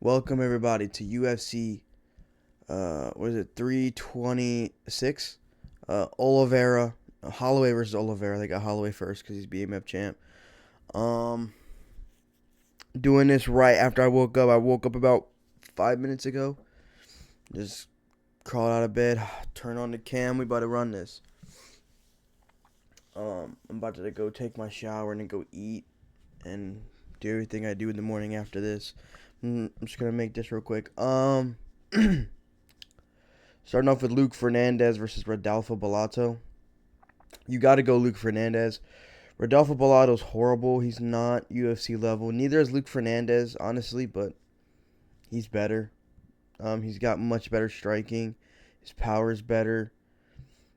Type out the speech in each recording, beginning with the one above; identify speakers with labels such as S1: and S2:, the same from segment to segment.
S1: Welcome everybody to UFC. What is it? 326. Oliveira, Holloway versus Oliveira. They got Holloway first because he's BMF champ. Um, Doing this right after I woke up. I woke up about 5 minutes ago. Just crawled out of bed, turn on the cam. We about to run this. I'm about to go take my shower and then go eat and do everything I do in the morning after this. I'm just gonna make this real quick. Starting off with Luke Fernandez versus Rodolfo Bellato. You got to go Luke Fernandez. Rodolfo Bellato's horrible. He's not UFC level. Neither is Luke Fernandez, honestly, but he's better. He's got much better striking. His power is better.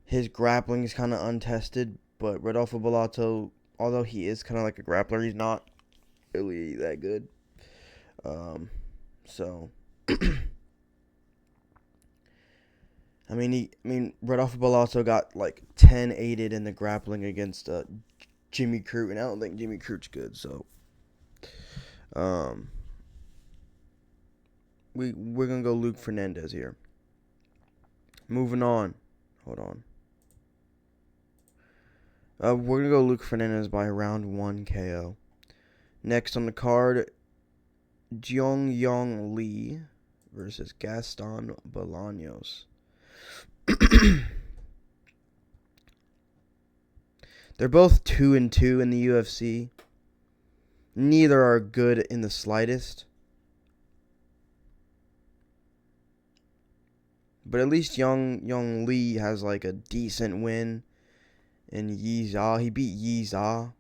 S1: His grappling is kind of untested, but Rodolfo Bellato, although he is kind of like a grappler, he's not really that good. So Rodolfo Bellato got like 10 aided in the grappling against Jimmy Crute, and I don't think Jimmy Crute's good. So, we're gonna go Luke Fernandez here. Moving on, hold on. We're gonna go Luke Fernandez by round 1 KO. Next on the card, Jeong Yong Lee versus Gaston Bolaños. They're both 2-2 in the UFC. Neither are good in the slightest. But at least Young Lee has like a decent win in Yiza. He beat Yiza.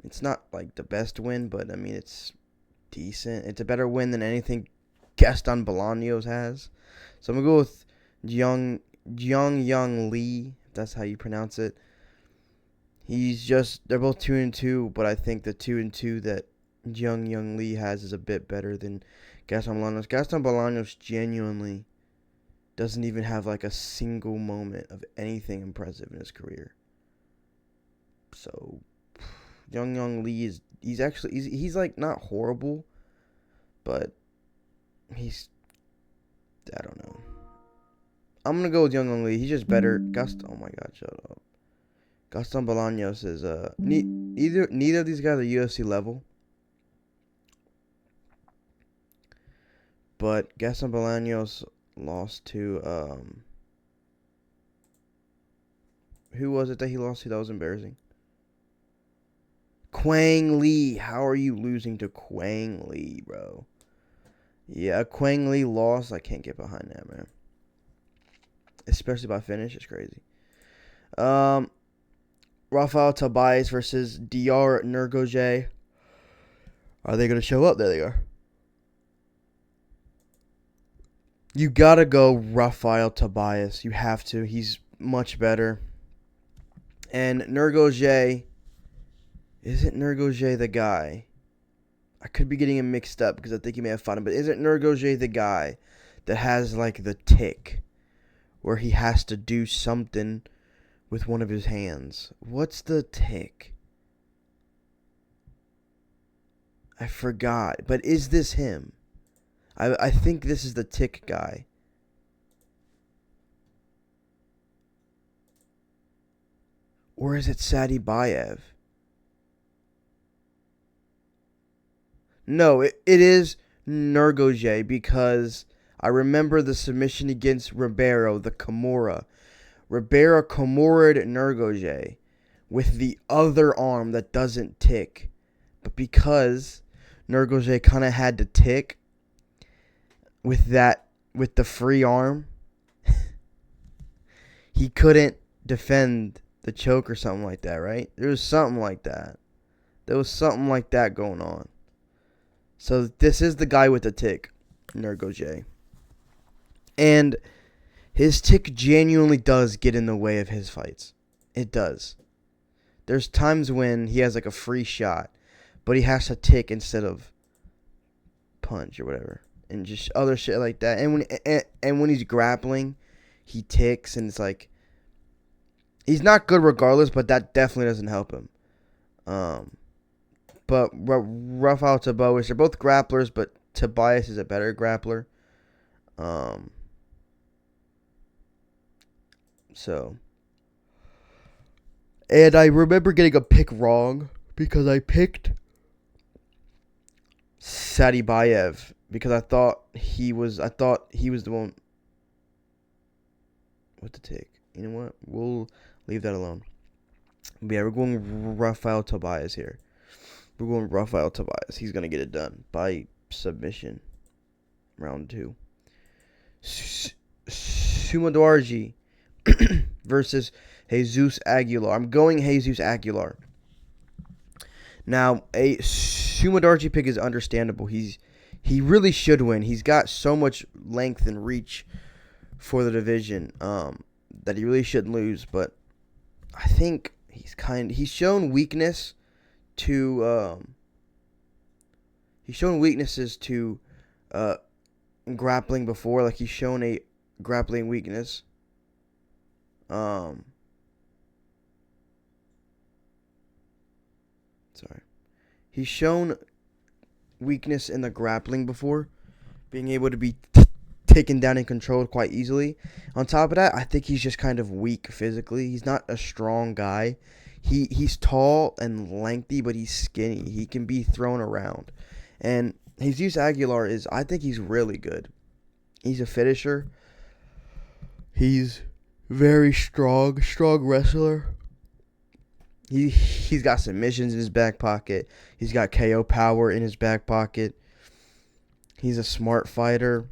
S1: It's not like the best win, but I mean it's decent. It's a better win than anything Gaston Bolaños has. So I'm gonna go with Young Lee, if that's how you pronounce it. They're both 2-2, but I think the 2-2 that Young Lee has is a bit better than Gaston Bolaños. Gaston Bolaños genuinely doesn't even have like a single moment of anything impressive in his career. So Young Lee he's like not horrible, but I don't know. I'm gonna go with Young Lee. He's just better. Oh my God, shut up. Gaston Bolaños is neither of these guys are UFC level, but Gaston Bolaños lost to who was it that he lost to? That was embarrassing. Quang Lee. How are you losing to Quang Lee, bro? Yeah, Quang Lee lost. I can't get behind that, man. Especially by finish, it's crazy. Rafael Tobias versus Dr. Nurgoje. Are they going to show up? There they are. You got to go Rafael Tobias. You have to. He's much better. And Nurgoje, isn't Nurgoje the guy? I could be getting him mixed up because I think he may have fought him. But isn't Nurgoje the guy that has like the tick where he has to do something with one of his hands? What's the tick? I forgot. But is this him? I think this is the tick guy. Or is it Sadi Bayev? No, it is Nurgoje because I remember the submission against Ribeiro, the Kimura. Ribeiro Kimura'd Nurgoje with the other arm that doesn't tick. But because Nurgoje kind of had to tick with the free arm, he couldn't defend the choke or something like that, right? There was something like that. There was something like that going on. So this is the guy with the tick, Nurgoje. And his tick genuinely does get in the way of his fights. It does. There's times when he has like a free shot, but he has to tick instead of punch or whatever. And just other shit like that. And when he's grappling, he ticks, and it's like he's not good regardless, but that definitely doesn't help him. But Rafael Tobias, they're both grapplers, but Tobias is a better grappler. Um, so, and I remember getting a pick wrong because I picked Sadibayev because I thought he was the one with the tick. You know what? We'll leave that alone. But yeah, we're going Rafael Tobias here. We're going Rafael Tobias. He's gonna get it done by submission. Round 2. Sumadarji versus Jesus Aguilar. I'm going Jesus Aguilar. Now, a Sumadarji pick is understandable. He really should win. He's got so much length and reach for the division that he really shouldn't lose. But I think he's shown weakness to grappling before. Like, he's shown a grappling weakness. He's shown weakness in the grappling before, being able to be taken down and controlled quite easily. On top of that, I think he's just kind of weak physically. He's not a strong guy. He's tall and lengthy, but he's skinny. He can be thrown around. And Jesus Aguilar I think he's really good. He's a finisher. He's very strong wrestler. He's got submissions in his back pocket. He's got KO power in his back pocket. He's a smart fighter.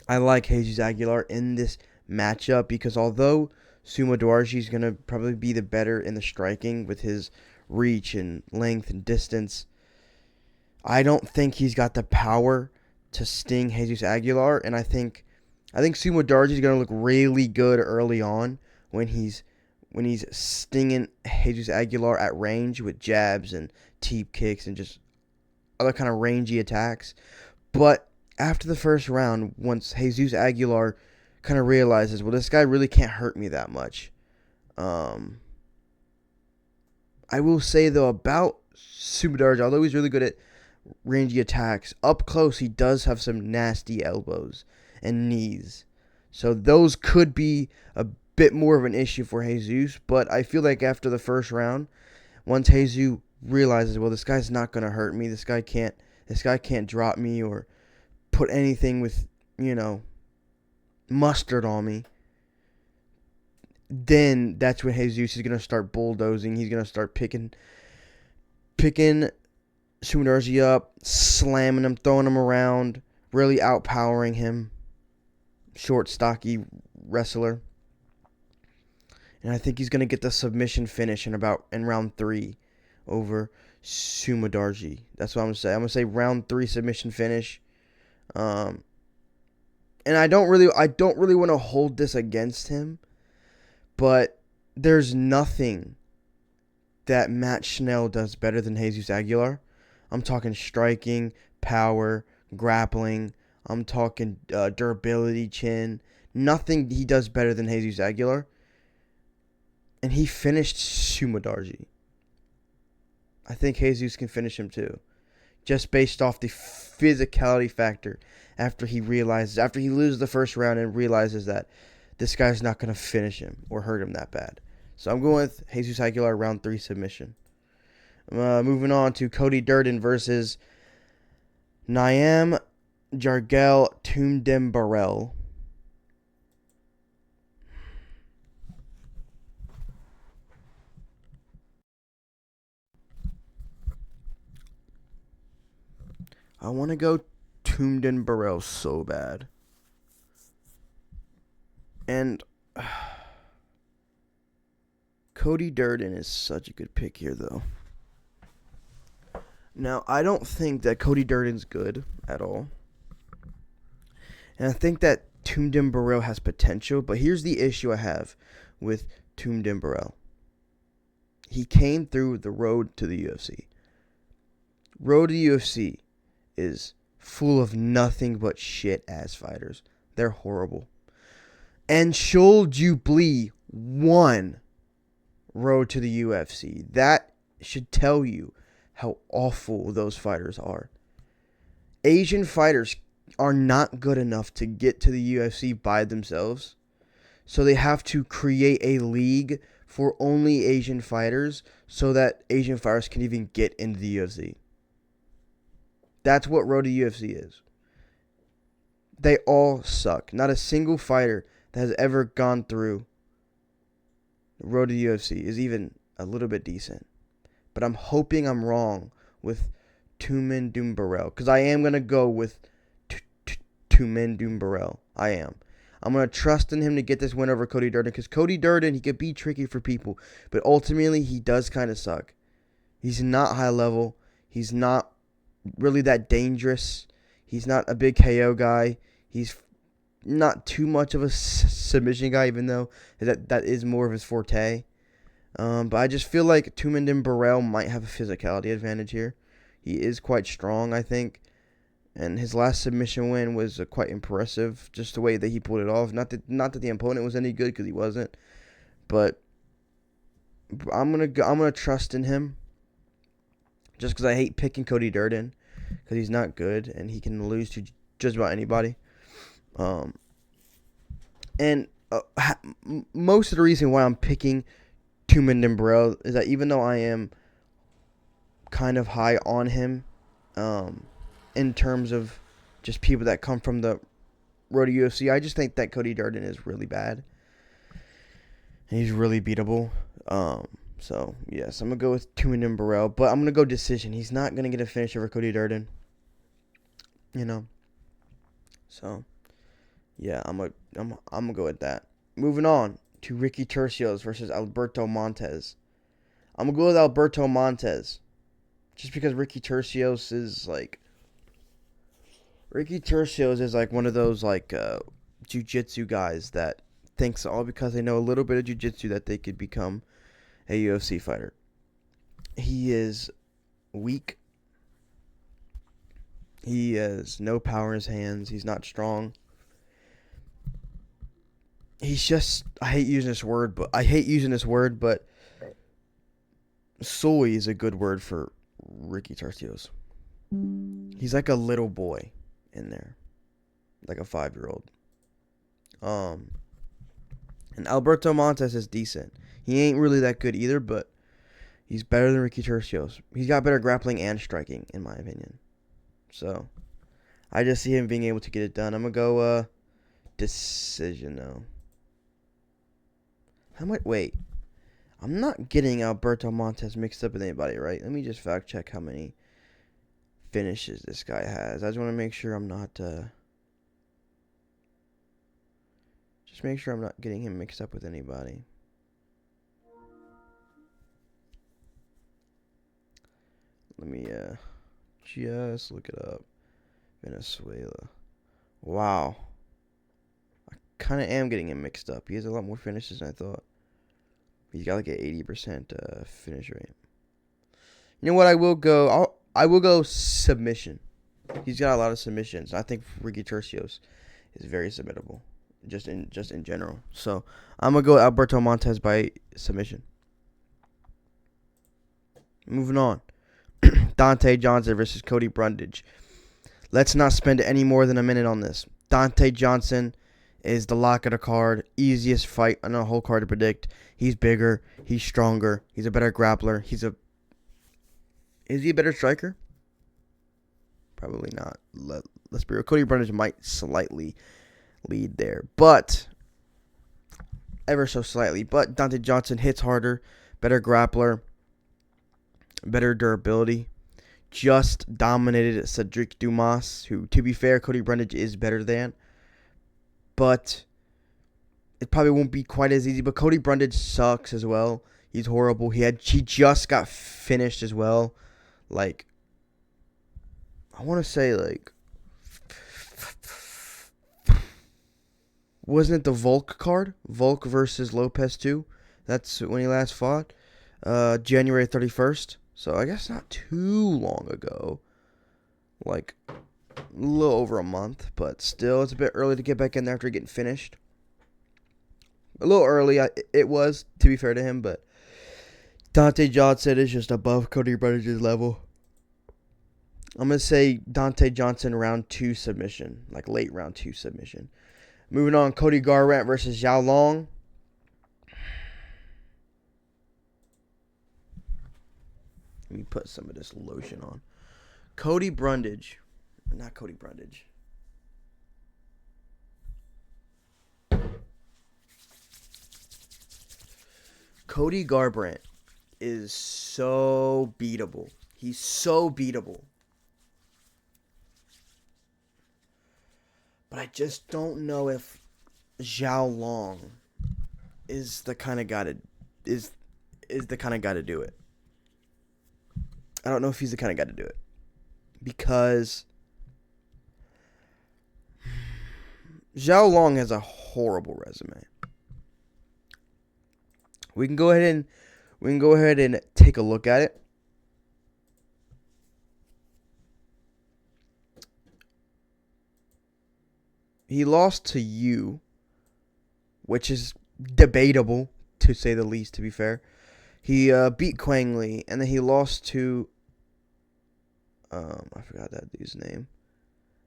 S1: I like Jesus Aguilar in this matchup because although Sumadarji is going to probably be the better in the striking with his reach and length and distance, I don't think he's got the power to sting Jesus Aguilar. And I think Sumadarji is going to look really good early on when he's stinging Jesus Aguilar at range with jabs and teep kicks and just other kind of rangy attacks. But after the first round, once Jesus Aguilar kind of realizes, well, this guy really can't hurt me that much. I will say, though, about Sumadarji, although he's really good at rangy attacks, up close he does have some nasty elbows and knees. So those could be a bit more of an issue for Jesus, but I feel like after the first round, once Jesus realizes, well, this guy's not going to hurt me, this guy can't drop me or put anything with, mustard on me, then that's when Jesus is going to start bulldozing. He's going to start picking Sumadarji up, slamming him, throwing him around, really outpowering him. Short, stocky wrestler. And I think he's going to get the submission finish in round 3 over Sumadarji. That's what I'm going to say. I'm going to say round 3 submission finish. And I don't really want to hold this against him, but there's nothing that Matt Schnell does better than Jesus Aguilar. I'm talking striking, power, grappling. I'm talking durability, chin. Nothing he does better than Jesus Aguilar. And he finished Sumadarji. I think Jesus can finish him too. Just based off the physicality factor after he loses the first round and realizes that this guy's not going to finish him or hurt him that bad. So I'm going with Jesus Aguilar round 3 submission. Moving on to Cody Durden versus Niam Jargel Tumdembarel. I want to go Tumdembarel so bad. And Cody Durden is such a good pick here, though. Now, I don't think that Cody Durden's good at all. And I think that Tumdembarel has potential, but here's the issue I have with Tumdembarel. He came through the road to the UFC. Road to the UFC is full of nothing but shit-ass fighters. They're horrible. And Shoal Jubilee won Road to the UFC. That should tell you how awful those fighters are. Asian fighters are not good enough to get to the UFC by themselves. So they have to create a league for only Asian fighters so that Asian fighters can even get into the UFC. That's what Road to UFC is. They all suck. Not a single fighter that has ever gone through the Road to UFC is even a little bit decent. But I'm hoping I'm wrong with Tumen Dumbarel. Because I am going to go with Tumen Dumbarel. I am. I'm going to trust in him to get this win over Cody Durden. Because Cody Durden, he could be tricky for people. But ultimately, he does kind of suck. He's not high level. He's not really that dangerous. He's not a big KO guy. He's not too much of a submission guy, even though that is more of his forte. But I just feel like Tumen Burrell might have a physicality advantage here. He is quite strong, I think. And his last submission win was quite impressive, just the way that he pulled it off. Not that the opponent was any good, because he wasn't. But I'm gonna trust in him, just because I hate picking Cody Durden, because he's not good and he can lose to just about anybody. Most of the reason why I'm picking Tumen Dembrell is that even though I am kind of high on him, in terms of just people that come from the Road to UFC, I just think that Cody Durden is really bad. And he's really beatable. So, yes, I'm going to go with Tumen Dembrell, but I'm going to go decision. He's not going to get a finish over Cody Durden. So, yeah, I'm gonna go with that. Moving on to Ricky Turcios versus Alberto Montez. I'm gonna go with Alberto Montez, just because Ricky Turcios is like one of those jiu-jitsu guys that thinks all because they know a little bit of jiu-jitsu that they could become a UFC fighter. He is weak. He has no power in his hands. He's not strong. He's just, I hate using this word, but soy is a good word for Ricky Turcios. He's like a little boy in there, like a 5-year-old. And Alberto Montez is decent. He ain't really that good either, but he's better than Ricky Turcios. He's got better grappling and striking, in my opinion. So, I just see him being able to get it done. I'm going to go decision, though. Wait. I'm not getting Alberto Montez mixed up with anybody, right? Let me just fact check how many finishes this guy has. I just want to make sure I'm not, just make sure I'm not getting him mixed up with anybody. Let me, just look it up. Venezuela. Wow. I kind of am getting him mixed up. He has a lot more finishes than I thought. He's got like an 80% finish rate. You know what? I will go submission. He's got a lot of submissions. I think Ricky Turcios is very submittable, just in general. So I'm gonna go Alberto Montez by submission. Moving on. Dante Johnson versus Cody Brundage. Let's not spend any more than a minute on this. Dante Johnson is the lock of the card. Easiest fight on the whole card to predict. He's bigger. He's stronger. He's a better grappler. Is he a better striker? Probably not. Let's be real. Cody Brundage might slightly lead there. But, ever so slightly. But Dante Johnson hits harder. Better grappler. Better durability. Just dominated Cedric Dumas, who, to be fair, Cody Brundage is better than. But it probably won't be quite as easy. But Cody Brundage sucks as well. He's horrible. He just got finished as well. Like, I want to say, like, wasn't it the Volk card? Volk versus Lopez 2. That's when he last fought. January 31st. So I guess not too long ago. Like, a little over a month. But still, it's a bit early to get back in there after getting finished. A little early, it was, to be fair to him. But Dante Johnson is just above Cody Brundage's level. I'm going to say Dante Johnson round 2 submission. Like late round 2 submission. Moving on, Cody Garbrandt versus Zhao Long. Let me put some of this lotion on. Cody Brundage. Not Cody Brundage. Cody Garbrandt is so beatable. He's so beatable. But I just don't know if Zhao Long is the kind of guy to the kind of guy to do it. I don't know if he's the kind of guy to do it. Because Zhao Long has a horrible resume. We can go ahead and take a look at it. He lost to you, which is debatable, to say the least, to be fair. He beat Quang Lee, and then he lost to... I forgot that dude's name.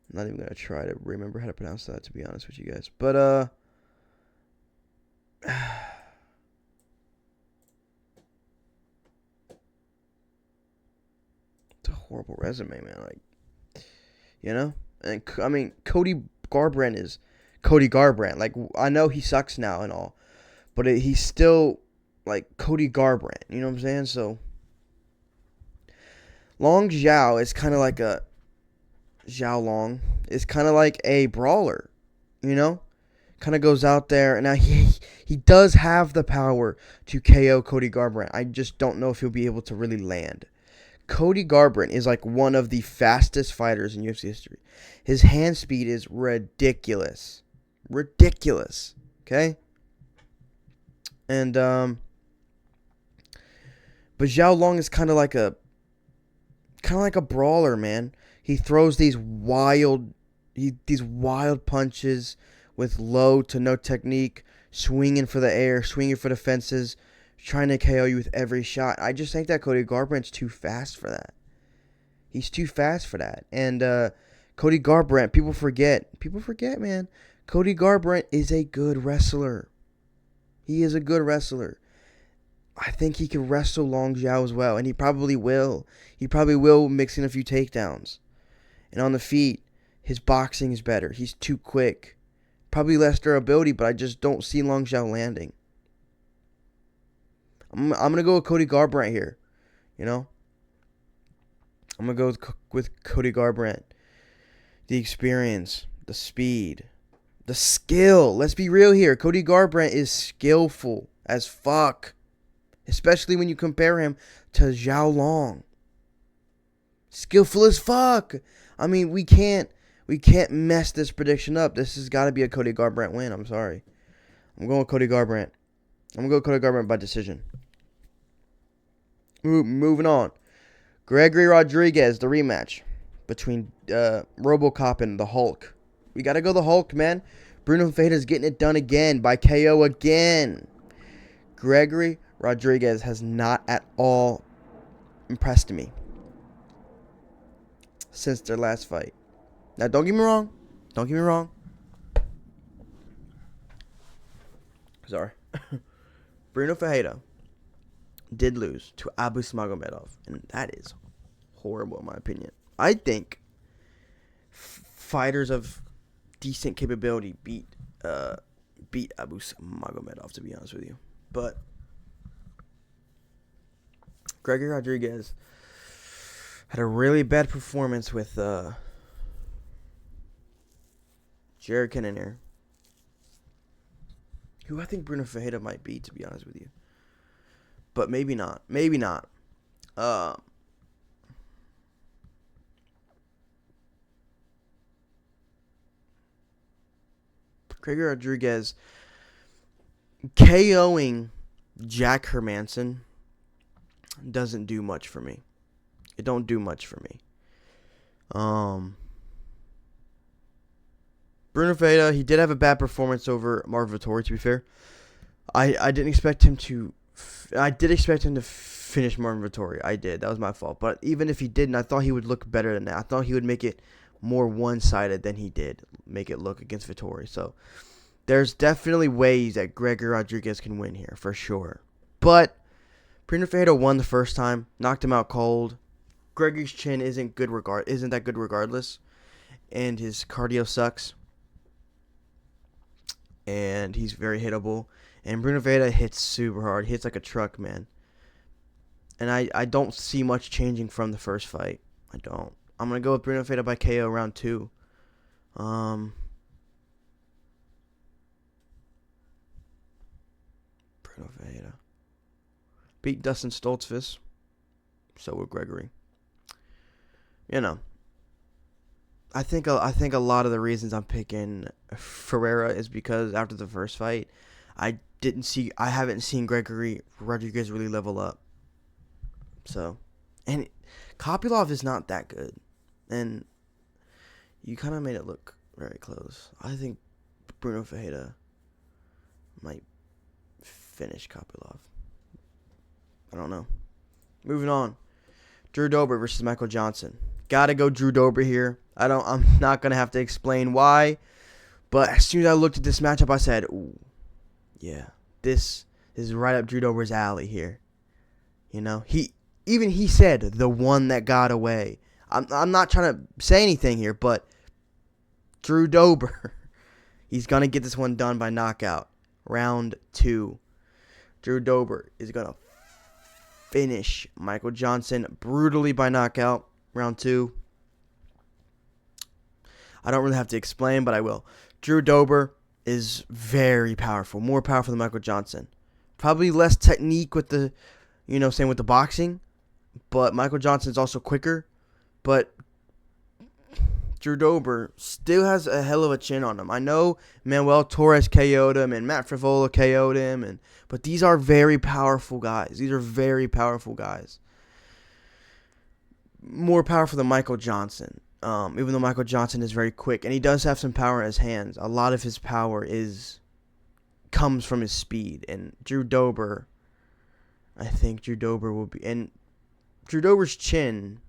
S1: I'm not even going to try to remember how to pronounce that, to be honest with you guys. But, it's a horrible resume, man. Like, you know? And, I mean, Cody Garbrandt is Cody Garbrandt. Like, I know he sucks now and all, but he's still, like, Cody Garbrandt. You know what I'm saying? So, Long Zhao is kind of like a... Zhao Long is kind of like a brawler, you know? Kind of goes out there, and now he does have the power to KO Cody Garbrandt. I just don't know if he'll be able to really land. Cody Garbrandt is like one of the fastest fighters in UFC history. His hand speed is ridiculous. Ridiculous. Okay? And, but Zhao Long is kind of like a brawler, man. He throws these wild punches with low to no technique, swinging for the air, swinging for the fences, trying to KO you with every shot. I just think that Cody Garbrandt's too fast for that. He's too fast for that. And Cody Garbrandt, people forget, man. Cody Garbrandt is a good wrestler. He is a good wrestler. I think he can wrestle Long Zhao as well, and he probably will. He probably will, mixing a few takedowns. And on the feet, his boxing is better. He's too quick. Probably less durability, but I just don't see Long Zhao landing. I'm going to go with Cody Garbrandt here. You know? I'm going to go with Cody Garbrandt. The experience, the speed, the skill. Let's be real here. Cody Garbrandt is skillful as fuck. Especially when you compare him to Zhao Long. Skillful as fuck. I mean, we can't mess this prediction up. This has got to be a Cody Garbrandt win. I'm sorry. I'm going with Cody Garbrandt. I'm going to go with Cody Garbrandt by decision. Moving on. Gregory Rodriguez, the rematch between RoboCop and the Hulk. We got to go the Hulk, man. Bruno Ferreira's getting it done again by KO again. Gregory Rodriguez has not at all impressed me since their last fight. Now, don't get me wrong. Sorry. Bruno Ferreira did lose to Abu Smagomedov, and that is horrible in my opinion. I think fighters of decent capability beat Abu Smagomedov, to be honest with you. But Gregory Rodriguez had a really bad performance with Jared Cannonier, who I think Bruno Ferreira might beat, to be honest with you. But maybe not. Gregory Rodriguez KOing Jack Hermanson doesn't do much for me. It don't do much for me. Bruno Ferreira, he did have a bad performance over Marvin Vettori, to be fair. I didn't expect him to I did expect him to finish Marvin Vettori. I did. That was my fault. But even if he didn't, I thought he would look better than that. I thought he would make it more one-sided than he did make it look against Vettori. So there's definitely ways that Gregory Rodriguez can win here, for sure. But Bruno Ferreira won the first time, knocked him out cold. Gregory's chin isn't that good regardless, and his cardio sucks. And he's very hittable. And Bruno Ferreira hits super hard. He hits like a truck, man. And I don't see much changing from the first fight. I don't. I'm going to go with Bruno Ferreira by KO round 2. Bruno Ferreira beat Dustin Stoltzfus. So will Gregory. You know, I think a lot of the reasons I'm picking Ferreira is because after the first fight, I haven't seen Gregory Rodriguez really level up. So, and Kopylov is not that good, and you kind of made it look very close. I think Bruno Ferreira might finish Kopylov. I don't know. Moving on, Drew Dober versus Michael Johnson. Gotta go Drew Dober here. I'm not gonna have to explain why, but as soon as I looked at this matchup, I said, "Ooh, yeah, this is right up Drew Dober's alley here." You know, he said the one that got away. I'm not trying to say anything here, but Drew Dober, he's gonna get this one done by knockout. Round 2, Drew Dober is gonna finish Michael Johnson brutally by knockout. Round 2. I don't really have to explain, but I will. Drew Dober is very powerful, more powerful than Michael Johnson. Probably less technique with the, same with the boxing, but Michael Johnson's also quicker. But Drew Dober still has a hell of a chin on him. I know Manuel Torres KO'd him and Matt Frivola KO'd him, but these are very powerful guys. These are very powerful guys. More powerful than Michael Johnson. Even though Michael Johnson is very quick, and he does have some power in his hands. A lot of his power comes from his speed. And Drew Dober, I think Drew Dober will be. And Drew Dober's chin,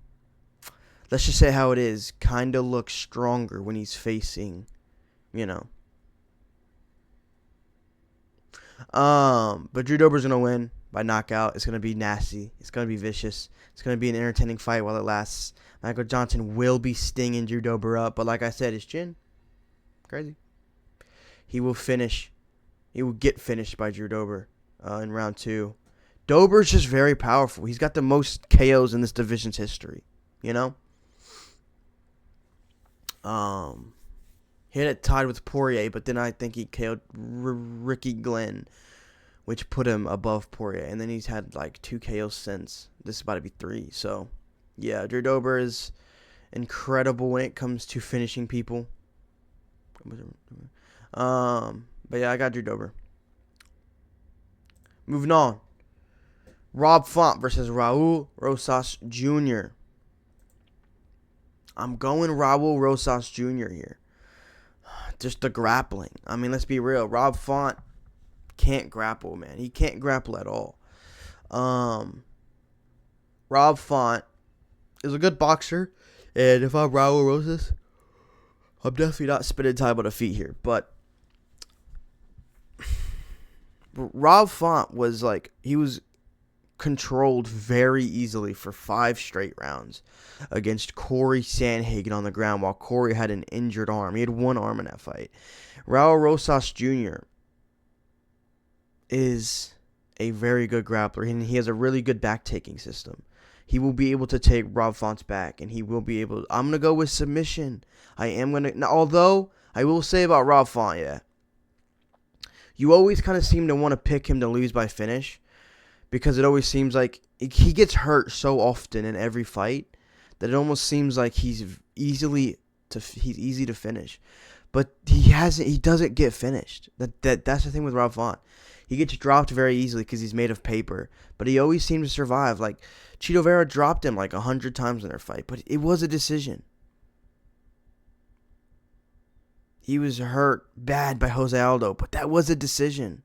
S1: let's just say how it is, kind of looks stronger when he's facing, But Drew Dober's going to win by knockout. It's going to be nasty. It's going to be vicious. It's going to be an entertaining fight while it lasts. Michael Johnson will be stinging Drew Dober up. But like I said, his chin, crazy. He will finish. He will get finished by Drew Dober in round 2. Dober's just very powerful. He's got the most KOs in this division's history. He had it tied with Poirier, but then I think he KO'd Ricky Glenn, which put him above Poirier. And then he's had like 2 KOs since. This is about to be 3. So, yeah, Drew Dober is incredible when it comes to finishing people. But yeah, I got Drew Dober. Moving on. Rob Font versus Raul Rosas Jr. I'm going Raul Rosas Jr. here. Just the grappling. I mean, let's be real. Rob Font can't grapple, man. He can't grapple at all. Rob Font is a good boxer. And if I'm Raul Rosas, I'm definitely not spinning time on a feet here. But Rob Font was he was controlled very easily for 5 straight rounds against Corey Sandhagen on the ground while Corey had an injured arm. He had 1 arm in that fight. Raul Rosas Jr. is a very good grappler, and he has a really good back-taking system. He will be able to take Rob Font's back, and he will be able... I'm going to go with submission. Although, I will say about Rob Font, yeah. You always kind of seem to want to pick him to lose by finish, because it always seems like he gets hurt so often in every fight that it almost seems like he's easy to finish. But he doesn't get finished. That's the thing with Rob Font. He gets dropped very easily because he's made of paper, but he always seems to survive. Like Chito Vera dropped him 100 times in their fight, but it was a decision. He was hurt bad by Jose Aldo, but that was a decision.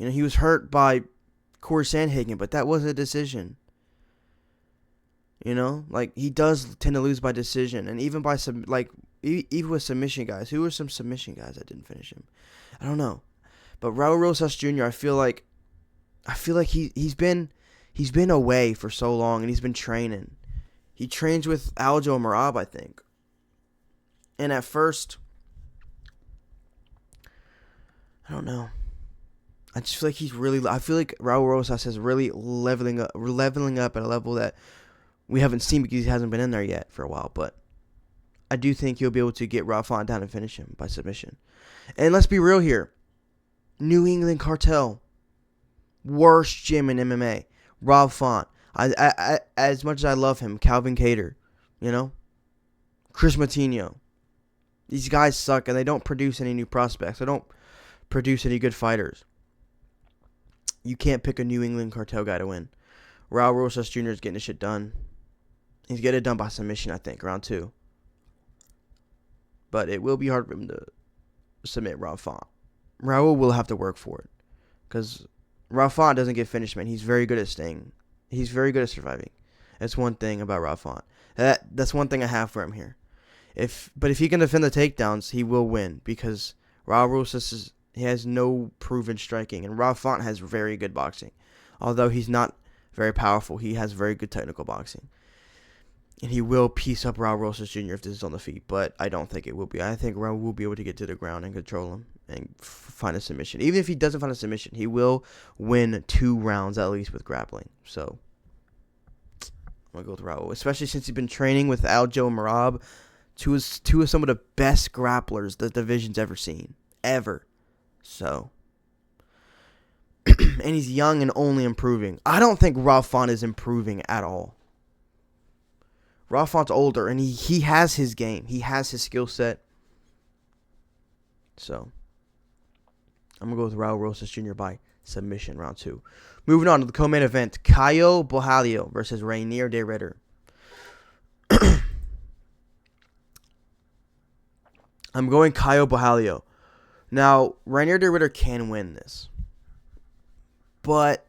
S1: He was hurt by Corey Sandhagen, but that was a decision. Like, he does tend to lose by decision, and even by even with submission guys. Who were some submission guys that didn't finish him? I don't know. But Raul Rosas Jr., I feel like he's been away for so long, and he's been training. He trains with Aljo Marab, I think. And at first, I don't know. I just feel like I feel like Raul Rosas is really leveling up at a level that we haven't seen because he hasn't been in there yet for a while. But I do think he'll be able to get Rob Font down and finish him by submission. And let's be real here. New England Cartel. Worst gym in MMA. Rob Font. I as much as I love him, Calvin Kattar, Chris Matinho. These guys suck, and they don't produce any new prospects. They don't produce any good fighters. You can't pick a New England Cartel guy to win. Raul Rosas Jr. is getting this shit done. He's getting it done by submission, I think, round 2. But it will be hard for him to submit Rob Font. Raul will have to work for it. Because Rob Font doesn't get finished, man. He's very good at staying. He's very good at surviving. That's one thing about Rob Font. That's one thing I have for him here. But if he can defend the takedowns, he will win. Because Raul Rosas he has no proven striking. And Rob Font has very good boxing. Although he's not very powerful, he has very good technical boxing. And he will piece up Raul Rosas Jr. if this is on the feet. But I don't think it will be. I think Raul will be able to get to the ground and control him and find a submission. Even if he doesn't find a submission, he will win 2 rounds at least with grappling. So I'm going to go with Raul. Especially since he's been training with Aljo Marab, two of some of the best grapplers the division's ever seen. Ever. So. And he's young and only improving. I don't think Rob Font is improving at all. Rob Font's older, and he has his game. He has his skill set. So, I'm going to go with Raul Rosas Jr. by submission, round 2. Moving on to the co-main event, Caio Borralho versus Reinier de Ridder. I'm going Caio Borralho. Now, Reinier de Ridder can win this. But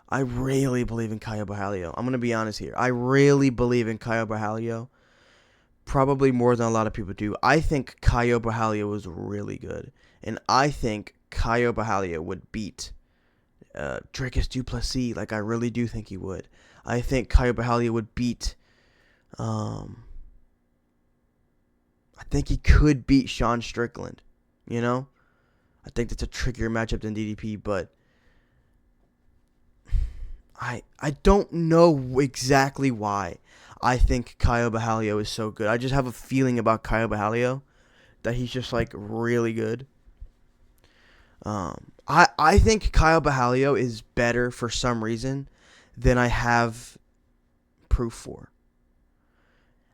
S1: I really believe in Caio Borralho. I'm going to be honest here. I really believe in Caio Borralho. Probably more than a lot of people do. I think Caio Borralho is really good. And I think Caio Borralho would beat Dricus du Plessis. Like, I really do think he would. I think Caio Borralho would beat... I think he could beat Sean Strickland. I think that's a trickier matchup than DDP, but... I don't know exactly why I think Caio Borralho is so good. I just have a feeling about Caio Borralho that he's just like really good. I think Caio Borralho is better for some reason than I have proof for.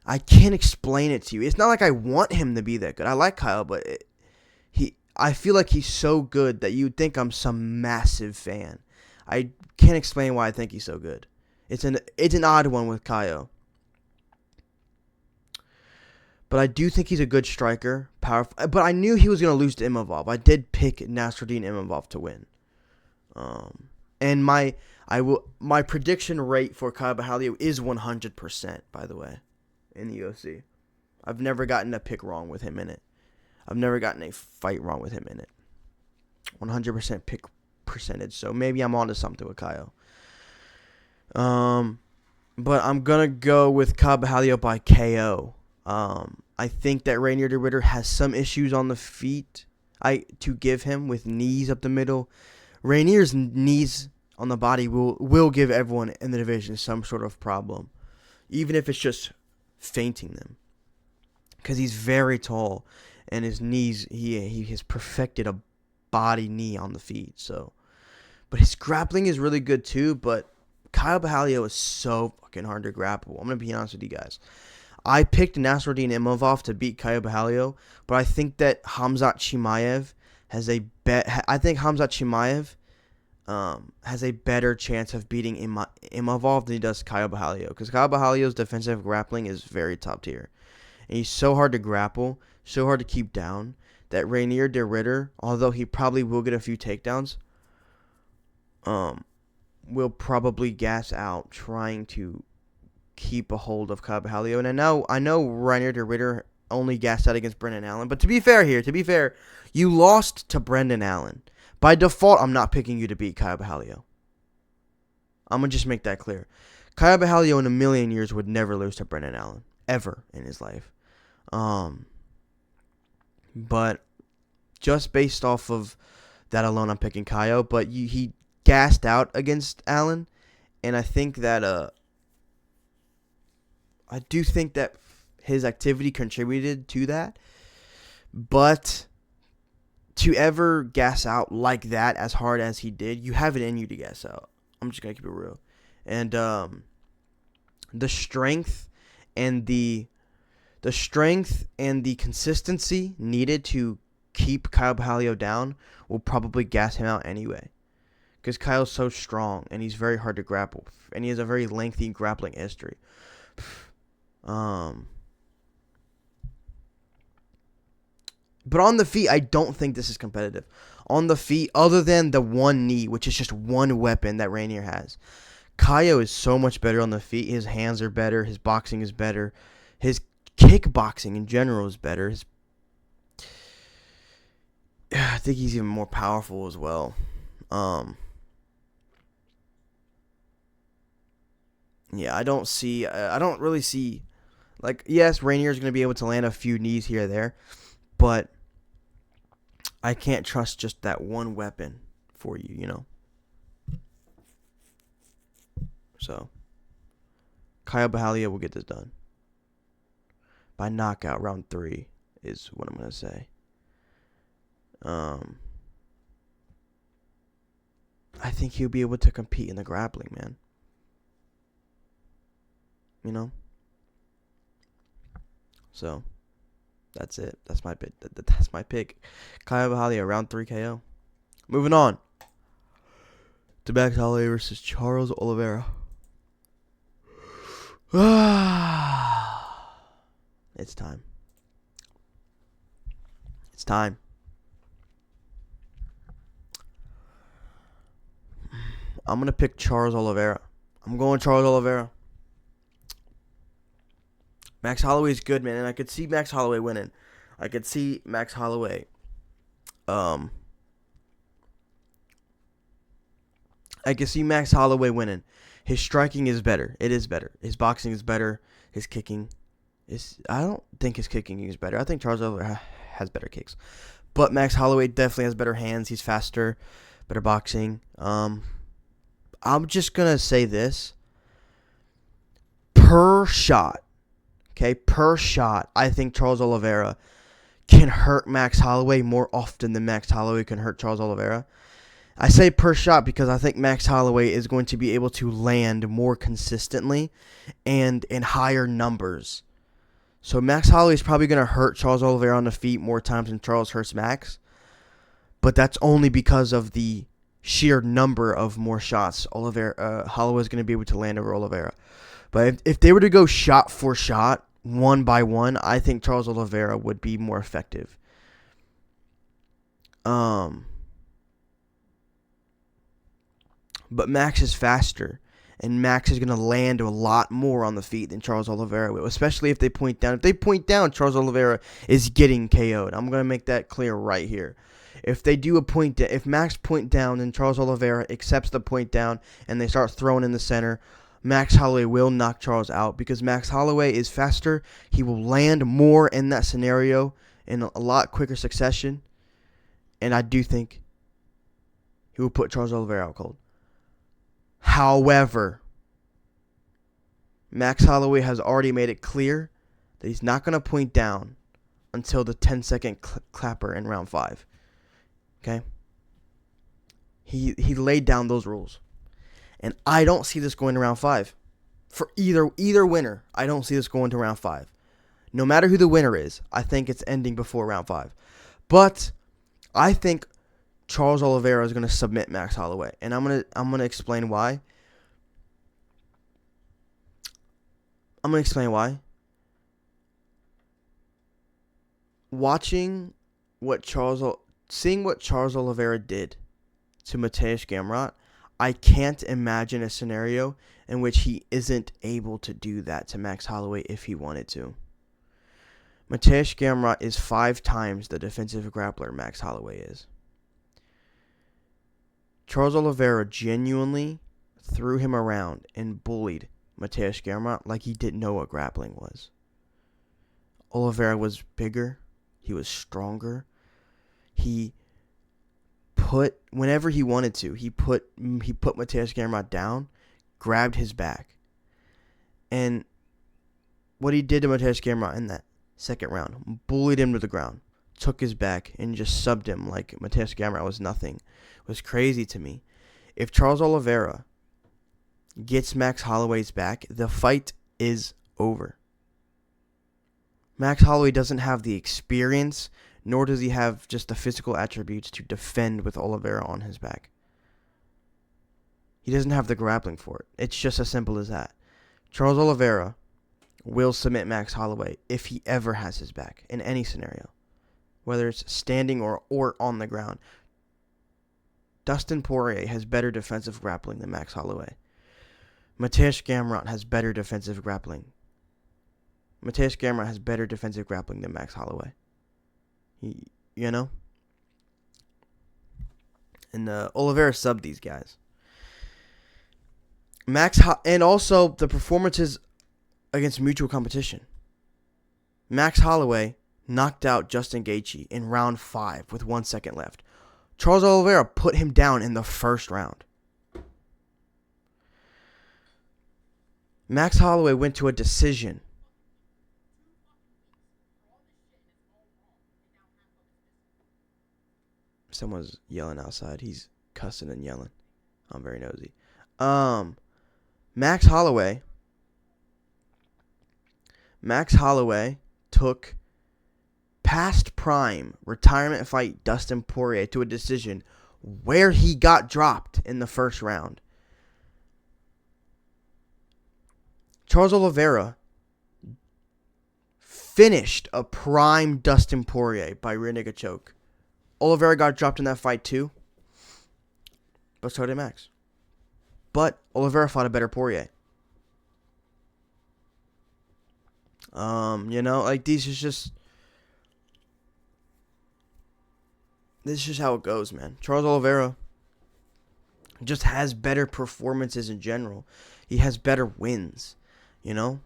S1: I can't explain it to you. It's not like I want him to be that good. I like Caio, but I feel like he's so good that you'd think I'm some massive fan. I can't explain why I think he's so good. It's an odd one with Caio. But I do think he's a good striker, powerful. But I knew he was going to lose to Imavov. I did pick Nasruddin Imavov to win. And my prediction rate for Caio Borralho is 100%, by the way, in the UFC. I've never gotten a pick wrong with him in it. I've never gotten a fight wrong with him in it. 100% pick percentage. So maybe I'm onto something with Caio. But I'm going to go with Caio Borralho by KO. I think that Reinier de Ridder has some issues on the feet to give him with knees up the middle. Rainier's knees on the body will give everyone in the division some sort of problem, even if it's just feinting them, because he's very tall and his knees he has perfected a body knee on the feet. So, but his grappling is really good too. But Caio Borralho is so fucking hard to grapple. I'm gonna be honest with you guys. I picked Nasruddin Imavov to beat Caio Borralho, but I think that Khamzat Chimaev has a has a better chance of beating Imavov than he does Caio Borralho, because Caio Borralho's defensive grappling is very top tier, and he's so hard to grapple, so hard to keep down, that Rainier de Ritter, although he probably will get a few takedowns, will probably gas out trying to keep a hold of Carvalho. And I know Rainier de Ritter only gassed out against Brendan Allen, but to be fair, you lost to Brendan Allen. By default, I'm not picking you to beat Carvalho. I'm going to just make that clear. Carvalho in a million years would never lose to Brendan Allen, ever in his life. But just based off of that alone, I'm picking Caio. But he gassed out against Allen, and I think that I do think that his activity contributed to that. But to ever gas out like that as hard as he did, you have it in you to gas out. I'm just gonna keep it real, and the strength and the consistency needed to keep Carvalho down will probably gas him out anyway, because Kyle's so strong and he's very hard to grapple, and he has a very lengthy grappling history. But on the feet, I don't think this is competitive. On the feet, other than the one knee, which is just one weapon that Rainier has, Caio is so much better on the feet. His hands are better. His boxing is better. His kickboxing in general is better. I think he's even more powerful as well. Yeah, I don't really see, like, yes, Rainier's going to be able to land a few knees here or there, but I can't trust just that one weapon for you, you know? So, Carvalho will get this done. By knockout, round 3 is what I'm going to say. I think he'll be able to compete in the grappling, man. You know? So, that's it. That's my pick. That's my pick. Carvalho, round 3 KO. Moving on to Max Holloway versus Charles Oliveira. It's time. It's time. I'm going to pick Charles Oliveira. I'm going Charles Oliveira. Max Holloway's good, man, and I could see Max Holloway winning. I could see Max Holloway winning. His striking is better. It is better. His boxing is better. His kicking I don't think his kicking is better. I think Charles Oliveira has better kicks. But Max Holloway definitely has better hands. He's faster, better boxing. I'm just going to say this. Per shot, I think Charles Oliveira can hurt Max Holloway more often than Max Holloway can hurt Charles Oliveira. I say per shot because I think Max Holloway is going to be able to land more consistently and in higher numbers. So Max Holloway is probably going to hurt Charles Oliveira on the feet more times than Charles hurts Max. But that's only because of the sheer number of more shots Holloway is going to be able to land over Oliveira. But if they were to go shot for shot, one by one, I think Charles Oliveira would be more effective. But Max is faster, and Max is going to land a lot more on the feet than Charles Oliveira will, especially if they point down. If they point down, Charles Oliveira is getting KO'd. I'm going to make that clear right here. If they do if Max point down, then Charles Oliveira accepts the point down, and they start throwing in the center, Max Holloway will knock Charles out because Max Holloway is faster. He will land more in that scenario in a lot quicker succession, and I do think he will put Charles Oliveira out cold. However, Max Holloway has already made it clear that he's not going to point down until the 10-second clapper in round 5. Okay? He laid down those rules. And I don't see this going to round 5. For either winner, I don't see this going to round 5. No matter who the winner is, I think it's ending before round 5. But I think Charles Oliveira is going to submit Max Holloway, and I'm going to explain why. Watching seeing what Charles Oliveira did to Mateusz Gamrot, I can't imagine a scenario in which he isn't able to do that to Max Holloway if he wanted to. Mateusz Gamrot is 5 times the defensive grappler Max Holloway is. Charles Oliveira genuinely threw him around and bullied Mateusz Gamrot like he didn't know what grappling was. Oliveira was bigger. He was stronger. He put, whenever he wanted to, he put Mateusz Gamrot down, grabbed his back. And what he did to Mateusz Gamrot in that second round, bullied him to the ground, took his back, and just subbed him like Mateusz Gamrot was nothing. It was crazy to me. If Charles Oliveira gets Max Holloway's back, the fight is over. Max Holloway doesn't have the experience, nor does he have just the physical attributes to defend with Oliveira on his back. He doesn't have the grappling for it. It's just as simple as that. Charles Oliveira will submit Max Holloway if he ever has his back in any scenario, whether it's standing or on the ground. Dustin Poirier has better defensive grappling than Max Holloway. Mateusz Gamrot has better defensive grappling. Mateusz Gamrot has better defensive grappling than Max Holloway. You know? And Oliveira subbed these guys. And also the performances against mutual competition. Max Holloway knocked out Justin Gaethje in round 5 with 1 second left. Charles Oliveira put him down in the first round. Max Holloway went to a decision. Someone's yelling outside. He's cussing and yelling. I'm very nosy. Max Holloway took past prime retirement fight Dustin Poirier to a decision where he got dropped in the first round. Charles Oliveira finished a prime Dustin Poirier by rear naked choke. Oliveira got dropped in that fight too, but so did Max. But Oliveira fought a better Poirier. This is just how it goes, man. Charles Oliveira just has better performances in general. He has better wins, you know?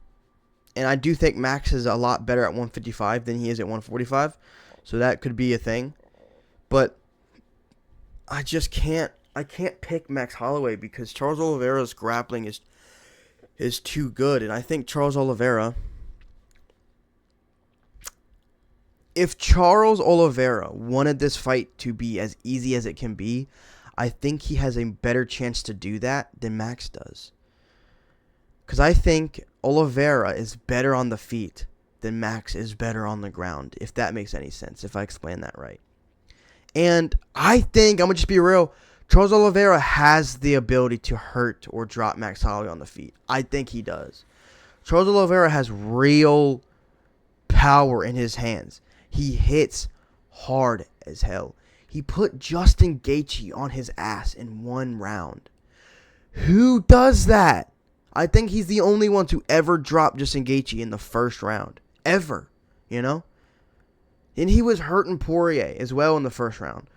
S1: And I do think Max is a lot better at 155 than he is at 145. So that could be a thing. But I can't pick Max Holloway because Charles Oliveira's grappling is too good. And I think Charles Oliveira, if Charles Oliveira wanted this fight to be as easy as it can be, I think he has a better chance to do that than Max does. Because I think Oliveira is better on the feet than Max is better on the ground, if that makes any sense, if I explain that right. And I think, I'm going to just be real, Charles Oliveira has the ability to hurt or drop Max Holloway on the feet. I think he does. Charles Oliveira has real power in his hands. He hits hard as hell. He put Justin Gaethje on his ass in 1 round. Who does that? I think he's the only one to ever drop Justin Gaethje in the first round. Ever. You know? And he was hurting Poirier as well in the first round.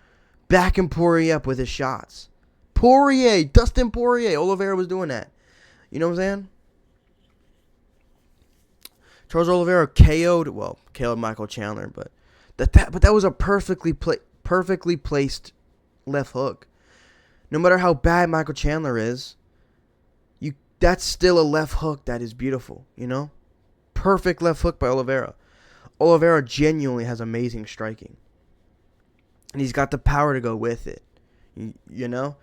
S1: Backing Poirier up with his shots. Dustin Poirier. Oliveira was doing that. You know what I'm saying? Charles Oliveira KO'd Michael Chandler, but that was a perfectly placed left hook. No matter how bad Michael Chandler is, that's still a left hook that is beautiful, you know? Perfect left hook by Oliveira. Oliveira genuinely has amazing striking. And he's got the power to go with it, you know?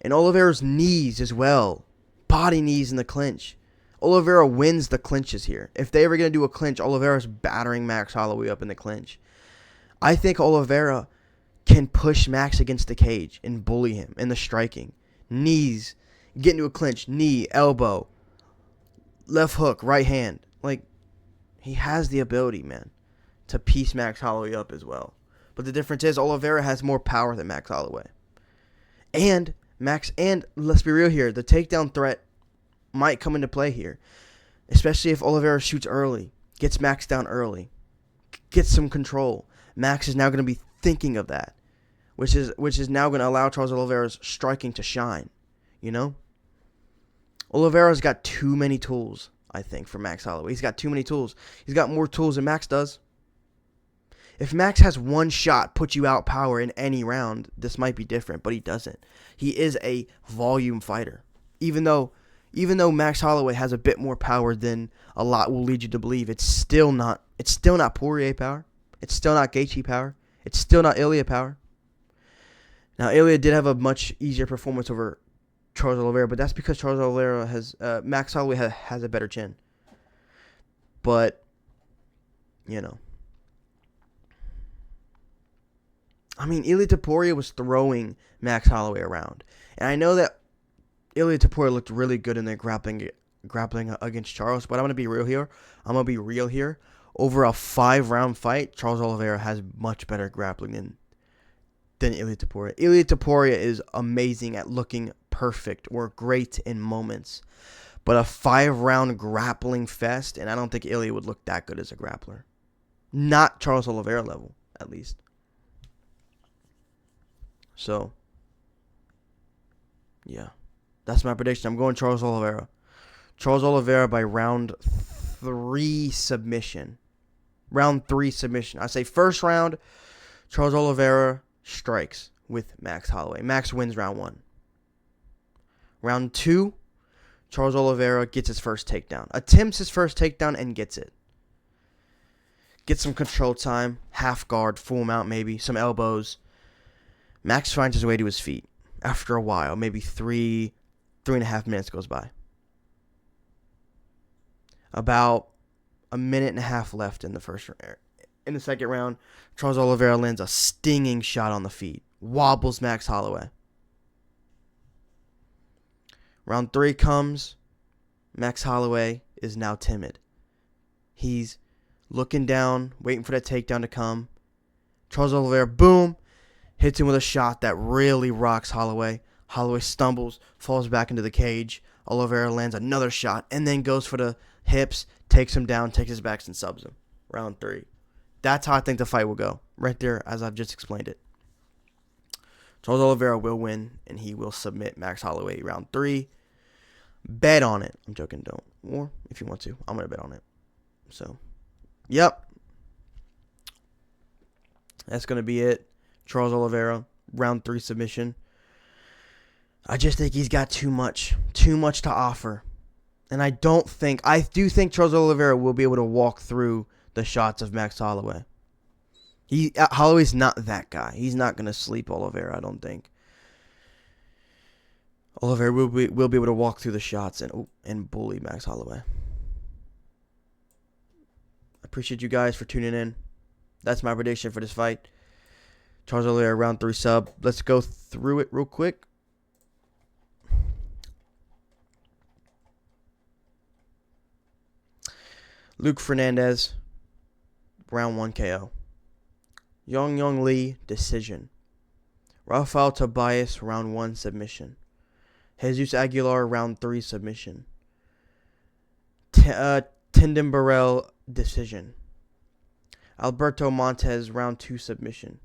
S1: And Oliveira's knees as well. Body knees in the clinch. Oliveira wins the clinches here. If they ever going to do a clinch, Oliveira's battering Max Holloway up in the clinch. I think Oliveira can push Max against the cage and bully him in the striking. Knees, get into a clinch, knee, elbow, left hook, right hand. Like, he has the ability, man, to piece Max Holloway up as well. But the difference is Oliveira has more power than Max Holloway. And let's be real here, the takedown threat might come into play here. Especially if Oliveira shoots early, gets Max down early, gets some control. Max is now going to be thinking of that, which is now going to allow Charles Oliveira's striking to shine, you know? Oliveira's got too many tools, I think, for Max Holloway. He's got too many tools. He's got more tools than Max does. If Max has one shot, put you out power in any round, this might be different, but he doesn't. He is a volume fighter. Even though Max Holloway has a bit more power than a lot will lead you to believe, it's still not Poirier power. It's still not Gaethje power. It's still not Ilya power. Now, Ilya did have a much easier performance over Charles Oliveira, but that's because Charles Oliveira Max Holloway has a better chin. But, you know. I mean, Ilya Topuria was throwing Max Holloway around. And I know that Ilya Topuria looked really good in their grappling against Charles, but I'm going to be real here. Over a 5-round fight, Charles Oliveira has much better grappling than Ilya Topuria. Ilya Topuria is amazing at looking perfect or great in moments. But a 5-round grappling fest, and I don't think Ilya would look that good as a grappler. Not Charles Oliveira level, at least. So, yeah. That's my prediction. I'm going Charles Oliveira. Charles Oliveira by round 3 submission. Round 3 submission. I say first round, Charles Oliveira strikes with Max Holloway. Max wins round 1. Round 2, Charles Oliveira gets his first takedown. Attempts his first takedown and gets it. Gets some control time. Half guard, full mount maybe. Some elbows. Max finds his way to his feet. After a while, maybe 3.5 minutes goes by. About a minute and a half left in the second round. Charles Oliveira lands a stinging shot on the feet. Wobbles Max Holloway. Round 3 comes. Max Holloway is now timid. He's looking down, waiting for that takedown to come. Charles Oliveira, boom, hits him with a shot that really rocks Holloway. Holloway stumbles, falls back into the cage. Oliveira lands another shot and then goes for the hips, takes him down, takes his back and subs him. Round 3. That's how I think the fight will go. Right there, as I've just explained it. Charles Oliveira will win, and he will submit Max Holloway round 3. Bet on it. I'm joking, don't. Or, if you want to, I'm going to bet on it. So, yep. That's going to be it. Charles Oliveira, round 3 submission. I just think he's got too much to offer. And I do think Charles Oliveira will be able to walk through the shots of Max Holloway. Holloway's not that guy. He's not going to sleep Oliveira, I don't think. Oliveira will be able to walk through the shots and bully Max Holloway. I appreciate you guys for tuning in. That's my prediction for this fight. Charles Oliveira, round 3 sub. Let's go through it real quick. Luke Fernandez, round 1 KO. Young Lee, decision. Rafael Tobias, round 1 submission. Jesus Aguilar, round 3 submission. Tindon Burrell, decision. Alberto Montez, round 2 submission.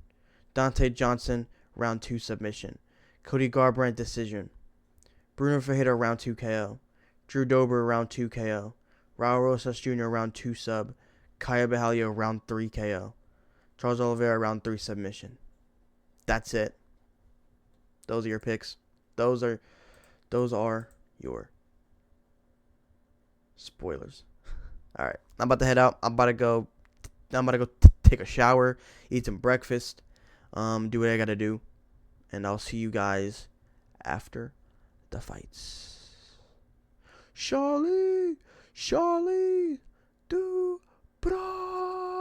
S1: Dante Johnson, round 2 submission. Cody Garbrandt, decision. Bruno Ferreira, round 2 KO. Drew Dober, round 2 KO. Raul Rosas Jr., round 2 sub. Kaya Bahalio, round 3 KO. Charles Oliveira, round 3 submission. That's it. Those are your picks. Those are your spoilers. All right, I'm about to head out. I'm about to go take a shower, eat some breakfast, do what I gotta do, and I'll see you guys after the fights. Charlie, do bra.